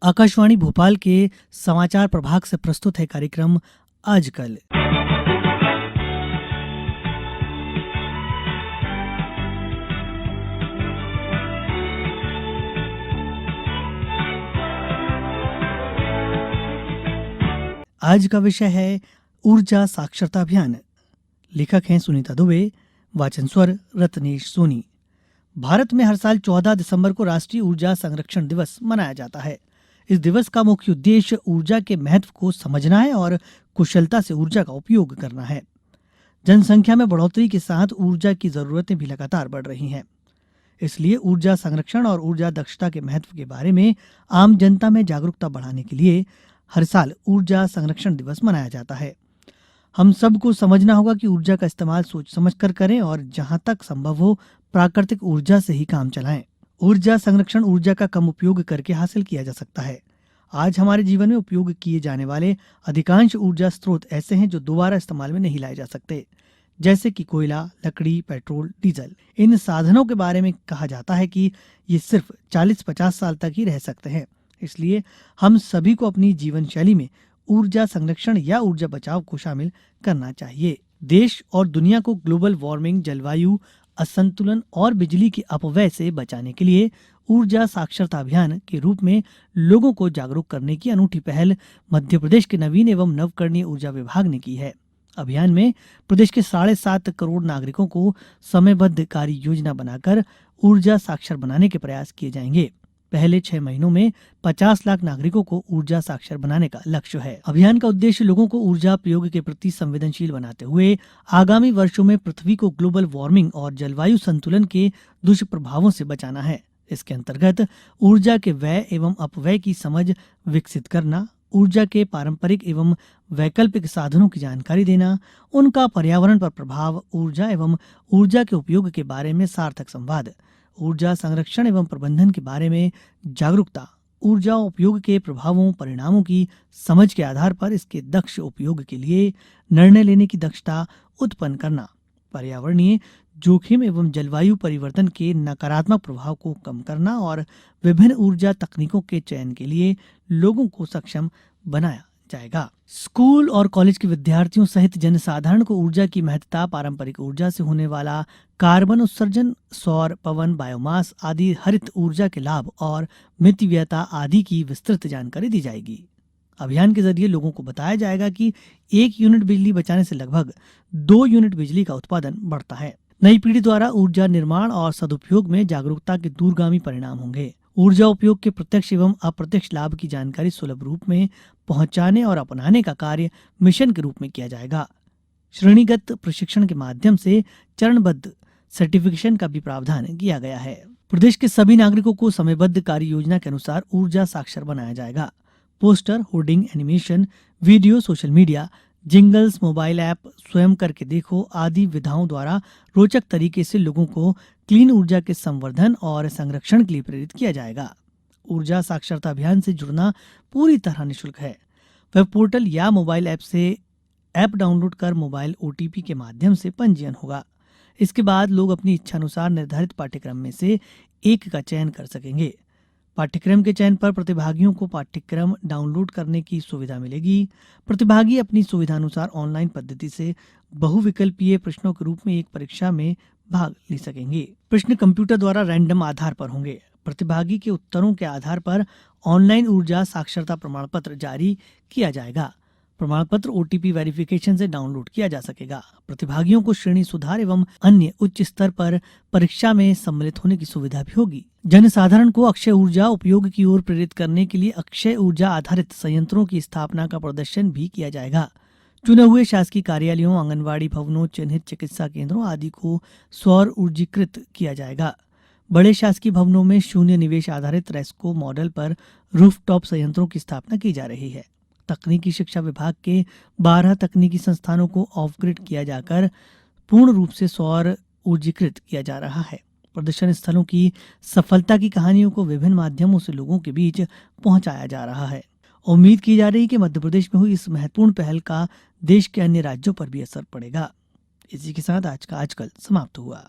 आकाशवाणी भोपाल के समाचार प्रभाग से प्रस्तुत है कार्यक्रम आजकल। आज का विषय है ऊर्जा साक्षरता अभियान। लेखक हैं सुनीता दुबे, वाचन स्वर रत्नेश सोनी। भारत में हर साल 14 दिसंबर को राष्ट्रीय ऊर्जा संरक्षण दिवस मनाया जाता है। इस दिवस का मुख्य उद्देश्य ऊर्जा के महत्व को समझना है और कुशलता से ऊर्जा का उपयोग करना है। जनसंख्या में बढ़ोतरी के साथ ऊर्जा की जरूरतें भी लगातार बढ़ रही हैं। इसलिए ऊर्जा संरक्षण और ऊर्जा दक्षता के महत्व के बारे में आम जनता में जागरूकता बढ़ाने के लिए हर साल ऊर्जा संरक्षण दिवस मनाया जाता है। हम सबको समझना होगा कि ऊर्जा का इस्तेमाल सोच समझकर करें और जहां तक संभव हो प्राकृतिक ऊर्जा से ही काम चलाएं। ऊर्जा संरक्षण ऊर्जा का कम उपयोग करके हासिल किया जा सकता है। आज हमारे जीवन में उपयोग किए जाने वाले अधिकांश ऊर्जा स्रोत ऐसे हैं जो दोबारा इस्तेमाल में नहीं लाए जा सकते, जैसे कि कोयला, लकड़ी, पेट्रोल, डीजल। इन साधनों के बारे में कहा जाता है कि ये सिर्फ 40-50 साल तक ही रह सकते हैं। इसलिए हम सभी को अपनी जीवन शैली में ऊर्जा संरक्षण या ऊर्जा बचाव को शामिल करना चाहिए। देश और दुनिया को ग्लोबल वार्मिंग, जलवायु असंतुलन और बिजली के अपव्यय से बचाने के लिए ऊर्जा साक्षरता अभियान के रूप में लोगों को जागरूक करने की अनूठी पहल मध्य प्रदेश के नवीन एवं नवकरणीय ऊर्जा विभाग ने की है। अभियान में प्रदेश के 7.5 करोड़ नागरिकों को समयबद्ध कार्य योजना बनाकर ऊर्जा साक्षर बनाने के प्रयास किए जाएंगे। पहले 6 महीनों में 50 लाख नागरिकों को ऊर्जा साक्षर बनाने का लक्ष्य है। अभियान का उद्देश्य लोगों को ऊर्जा प्रयोग के प्रति संवेदनशील बनाते हुए आगामी वर्षों में पृथ्वी को ग्लोबल वार्मिंग और जलवायु संतुलन के दुष्प्रभावों से बचाना है। इसके अंतर्गत ऊर्जा के व्यय एवं अपव्यय की समझ विकसित करना, ऊर्जा के पारंपरिक एवं वैकल्पिक साधनों की जानकारी देना, उनका पर्यावरण पर प्रभाव, ऊर्जा एवं ऊर्जा के उपयोग के बारे में सार्थक संवाद, ऊर्जा संरक्षण एवं प्रबंधन के बारे में जागरूकता, ऊर्जा उपयोग के प्रभावों परिणामों की समझ के आधार पर इसके दक्ष उपयोग के लिए निर्णय लेने की दक्षता उत्पन्न करना, पर्यावरणीय जोखिम एवं जलवायु परिवर्तन के नकारात्मक प्रभाव को कम करना और विभिन्न ऊर्जा तकनीकों के चयन के लिए लोगों को सक्षम बनाया जाएगा। स्कूल और कॉलेज के विद्यार्थियों सहित जनसाधारण को ऊर्जा की महत्ता, पारंपरिक ऊर्जा से होने वाला कार्बन उत्सर्जन, सौर, पवन, बायोमास आदि हरित ऊर्जा के लाभ और मितव्ययता आदि की विस्तृत जानकारी दी जाएगी। अभियान के जरिए लोगों को बताया जाएगा कि 1 यूनिट बिजली बचाने से लगभग 2 यूनिट बिजली का उत्पादन बढ़ता है। नई पीढ़ी द्वारा ऊर्जा निर्माण और सदुपयोग में जागरूकता के दूरगामी परिणाम होंगे। ऊर्जा उपयोग के प्रत्यक्ष एवं अप्रत्यक्ष लाभ की जानकारी सुलभ रूप में पहुंचाने और अपनाने का कार्य मिशन के रूप में किया जाएगा। श्रेणीगत प्रशिक्षण के माध्यम से चरणबद्ध सर्टिफिकेशन का भी प्रावधान किया गया है। प्रदेश के सभी नागरिकों को समयबद्ध कार्य योजना के अनुसार ऊर्जा साक्षर बनाया जाएगा। Poster, hoarding, animation, video, social media, jingles, mobile app, स्वयं करके देखो आदि विधाओं द्वारा रोचक तरीके से लोगों को क्लीन ऊर्जा के संवर्धन और संरक्षण के लिए प्रेरित किया जाएगा। ऊर्जा साक्षरता अभियान से जुड़ना पूरी तरह निःशुल्क है। वेब पोर्टल या मोबाइल ऐप से ऐप डाउनलोड कर मोबाइल OTP के माध्यम से पंजीयन होगा। इसके बाद लोग अपनी इच्छा अनुसार निर्धारित पाठ्यक्रम में से एक का चयन कर सकेंगे। पाठ्यक्रम के चयन पर प्रतिभागियों को पाठ्यक्रम डाउनलोड करने की सुविधा मिलेगी। प्रतिभागी अपनी सुविधानुसार ऑनलाइन पद्धति से बहुविकल्पीय प्रश्नों के रूप में एक परीक्षा में भाग ले सकेंगे। प्रश्न कंप्यूटर द्वारा रैंडम आधार पर होंगे। प्रतिभागी के उत्तरों के आधार पर ऑनलाइन ऊर्जा साक्षरता प्रमाण पत्र जारी किया जाएगा। प्रमाण पत्र OTP वेरिफिकेशन से डाउनलोड किया जा सकेगा। प्रतिभागियों को श्रेणी सुधार एवं अन्य उच्च स्तर पर परीक्षा में सम्मिलित होने की सुविधा भी होगी। जनसाधारण को अक्षय ऊर्जा उपयोग की ओर प्रेरित करने के लिए अक्षय ऊर्जा आधारित संयंत्रों की स्थापना का प्रदर्शन भी किया जाएगा। चुने हुए शासकीय कार्यालयों, आंगनबाड़ी भवनों, चिन्हित चिकित्सा केंद्रों आदि को सौर ऊर्जीकृत किया जाएगा। बड़े शासकीय भवनों में शून्य निवेश आधारित रेस्को मॉडल पर रूफटॉप संयंत्रों की स्थापना की जा रही है। तकनीकी शिक्षा विभाग के 12 तकनीकी संस्थानों को ऑफ ग्रिड किया जाकर पूर्ण रूप से सौर ऊर्जीकृत किया जा रहा है। प्रदर्शन स्थलों की सफलता की कहानियों को विभिन्न माध्यमों से लोगों के बीच पहुंचाया जा रहा है। उम्मीद की जा रही है कि मध्य प्रदेश में हुई इस महत्वपूर्ण पहल का देश के अन्य राज्यों पर भी असर पड़ेगा। इसी के साथ आज का आजकल समाप्त हुआ।